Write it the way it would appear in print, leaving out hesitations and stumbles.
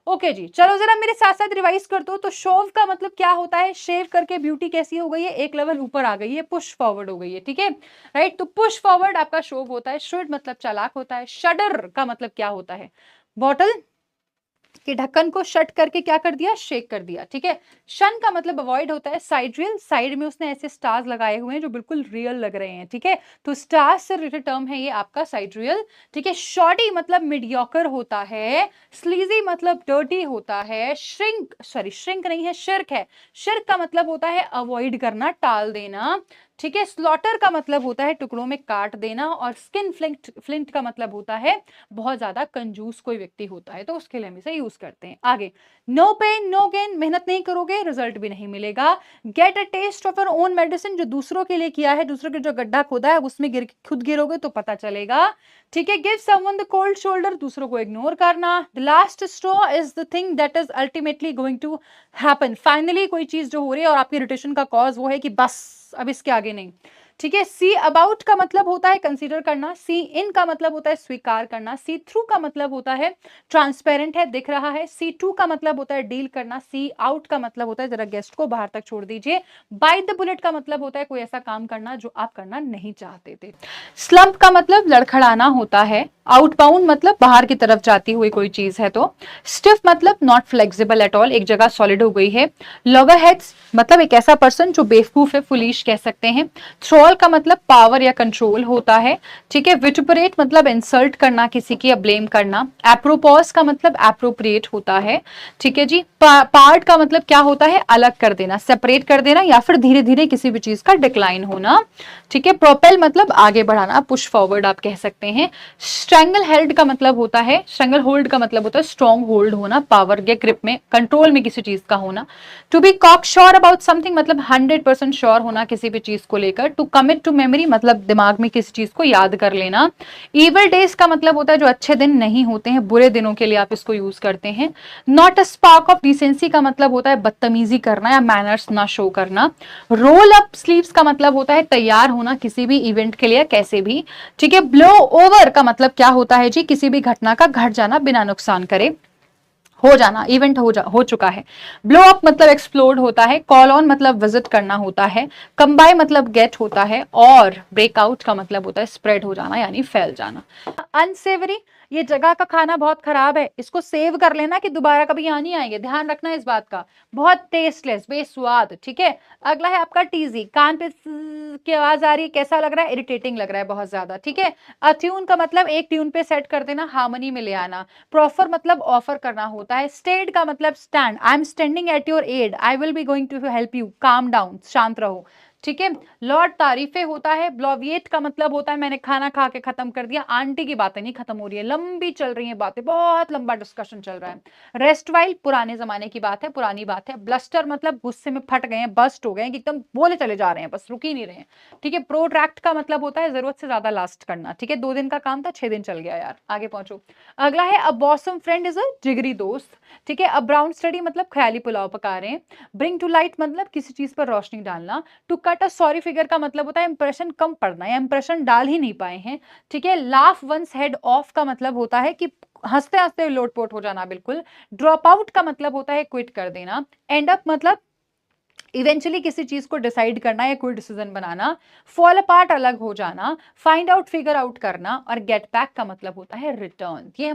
Okay जी, चलो जरा मेरे साथ साथ रिवाइज कर दो। तो शोव का मतलब क्या होता है? शेव करके ब्यूटी कैसी हो गई है? एक लेवल ऊपर आ गई है, पुश फॉरवर्ड हो गई है, ठीक है, राइट। तो पुश फॉरवर्ड आपका शोव होता है। शुड मतलब चालाक होता है। शडर का मतलब क्या होता है? बॉटल कि ढक्कन को शट करके क्या कर दिया? शेक कर दिया, ठीक है। शन का मतलब अवॉइड होता है। साइड्रियल, साइड में उसने ऐसे स्टार्स लगाए हुए हैं जो बिल्कुल रियल लग रहे हैं, ठीक है। तो स्टार्स से रिलेटेड टर्म है ये आपका साइड्रियल, ठीक है। शॉर्टी मतलब मीडियोकर होता है। स्लीजी मतलब डर्टी होता है। श्रिंक, सॉरी श्रिंक नहीं है, शिर्क है। शिर्क का मतलब होता है अवॉइड करना, टाल देना, ठीक है। स्लॉटर का मतलब होता है टुकड़ों में काट देना। और स्किन फ्लिंट, फ्लिंट का मतलब होता है बहुत ज्यादा कंजूस कोई व्यक्ति होता है, तो उसके लिए हमेशा यूज करते हैं। आगे, नो पेन नो गेन, मेहनत नहीं करोगे रिजल्ट भी नहीं मिलेगा। Get a test of your own medicine, जो दूसरों के लिए किया है, दूसरों के जो गड्ढा खोदा है उसमें खुद गिरोगे तो पता चलेगा, ठीक है। Give someone the cold shoulder, दूसरों को इग्नोर करना। The last straw is the thing that is ultimately going to happen, finally कोई चीज जो हो रही है और आपकी इरिटेशन का कॉज वो है कि बस अब इसके आगे नहीं, ठीक है। सी अबाउट का मतलब होता है कंसीडर करना। सी इन का मतलब होता है स्वीकार करना। सी थ्रू का मतलब होता है ट्रांसपेरेंट है, दिख रहा है। सी टू का मतलब होता है डील करना। सी आउट का मतलब होता है जरा गेस्ट को बाहर तक छोड़ दीजिए। बाइट द बुलेट का मतलब होता है कोई ऐसा काम करना जो आप करना नहीं चाहते थे। स्लम्प का मतलब लड़खड़ाना होता है। आउटबाउंड मतलब बाहर की तरफ जाती हुई कोई चीज है। तो स्टिफ मतलब नॉट फ्लेक्सिबल एट ऑल, एक जगह सॉलिड हो गई है। लॉगरहेड्स मतलब एक ऐसा पर्सन जो बेवकूफ है, फुलिश कह सकते हैं। थ्रॉल का मतलब पावर या कंट्रोल होता है, ठीक है। विटुपरेट मतलब इंसल्ट करना किसी की या ब्लेम करना। एप्रोपॉज का मतलब एप्रोप्रिएट होता है, ठीक है जी। पार्ट का मतलब क्या होता है? अलग कर देना, सेपरेट कर देना, या फिर धीरे धीरे किसी भी चीज का डिक्लाइन होना, ठीक है। प्रोपेल मतलब आगे बढ़ाना, पुश फॉरवर्ड आप कह सकते हैं। स्ट्रैंगल हेल्ड का मतलब होता है, स्ट्रैंगल होल्ड का मतलब होता है स्ट्रॉन्ग होल्ड होना, पावर के ग्रिप में, कंट्रोल में किसी चीज का होना। To be cock sure about something मतलब 100% श्योर होना किसी भी चीज को लेकर। टू कमिट टू मेमोरी मतलब दिमाग में किसी चीज को याद कर लेना। इविल डेज का मतलब होता है जो अच्छे दिन नहीं होते हैं, बुरे दिनों के लिए आप इसको यूज करते हैं। Not a spark of decency का मतलब होता है बदतमीजी करना या मैनर्स ना शो करना। रोल अप स्लीव्स का मतलब होता है तैयार होना किसी भी इवेंट के लिए, कैसे भी, ठीक है। ब्लो ओवर का मतलब क्या होता है जी? किसी भी घटना का घट जाना बिना नुकसान करे, हो जाना, इवेंट हो चुका है। ब्लो अप मतलब एक्सप्लोड होता है। कॉल ऑन मतलब विजिट करना होता है। कंबाई मतलब गेट होता है। और ब्रेकआउट का मतलब होता है स्प्रेड हो जाना यानी फैल जाना। अनसेवरी, ये जगह का खाना बहुत खराब है, इसको सेव कर लेना कि दोबारा कभी यहाँ नहीं आएंगे, ध्यान रखना इस बात का। बहुत टेस्टलेस, बेस्वाद, ठीक है। अगला है आपका टीजी, कान पे की आवाज आ रही है, कैसा लग रहा है? इरिटेटिंग लग रहा है बहुत ज्यादा, ठीक है। अट्यून का मतलब एक ट्यून पे सेट कर देना, हार्मनी में ले आना। प्रॉफर मतलब ऑफर करना होता है। स्टेड का मतलब stand, I am standing at your aid, I will be going to help you, calm down, शांत रहो, ठीक है। लॉर्ड तारीफे होता है। ब्लोविएट का मतलब होता है मैंने खाना खा के खत्म कर दिया। आंटी की बातें नहीं खत्म हो रही है, लंबी चल रही है बातें, बहुत लंबा डिस्कशन चल रहा है। रेस्ट वाइल पुराने जमाने की बात है, पुरानी बात है। ब्लस्टर मतलब गुस्से में फट गए हैं, बस्ट हो गए हैं, एकदम बोले चले जा रहे हैं, बस रुक ही नहीं रहे हैं, ठीक है। प्रोट्रैक्ट का मतलब होता है जरूरत से ज्यादा लास्ट करना, ठीक है। 2 दिन का काम था, 6 दिन चल गया यार, आगे पहुंचो। अगला है अ बॉसम फ्रेंड इज अ जिगरी दोस्त, ठीक है। अ ब्राउन स्टडी मतलब ख्याली पुलाव पका रहे हैं। ब्रिंग टू लाइट मतलब किसी चीज पर रोशनी डालना। To cut a sorry figure का मतलब होता है इंप्रेशन कम पड़ना या इंप्रेशन डाल ही नहीं पाए हैं, ठीक है। लाफ वंस हेड ऑफ का मतलब होता है कि हंसते हंसते लोटपोट हो जाना बिल्कुल। ड्रॉप आउट का मतलब होता है क्विट कर देना। एंड अप मतलब इवेंचुअली किसी चीज को डिसाइड करना या कोई डिसीजन बनाना। फॉल अपार्ट अलग हो जाना। फाइंड आउट फिगर आउट करना। और गेट बैक का मतलब होता है रिटर्न। ये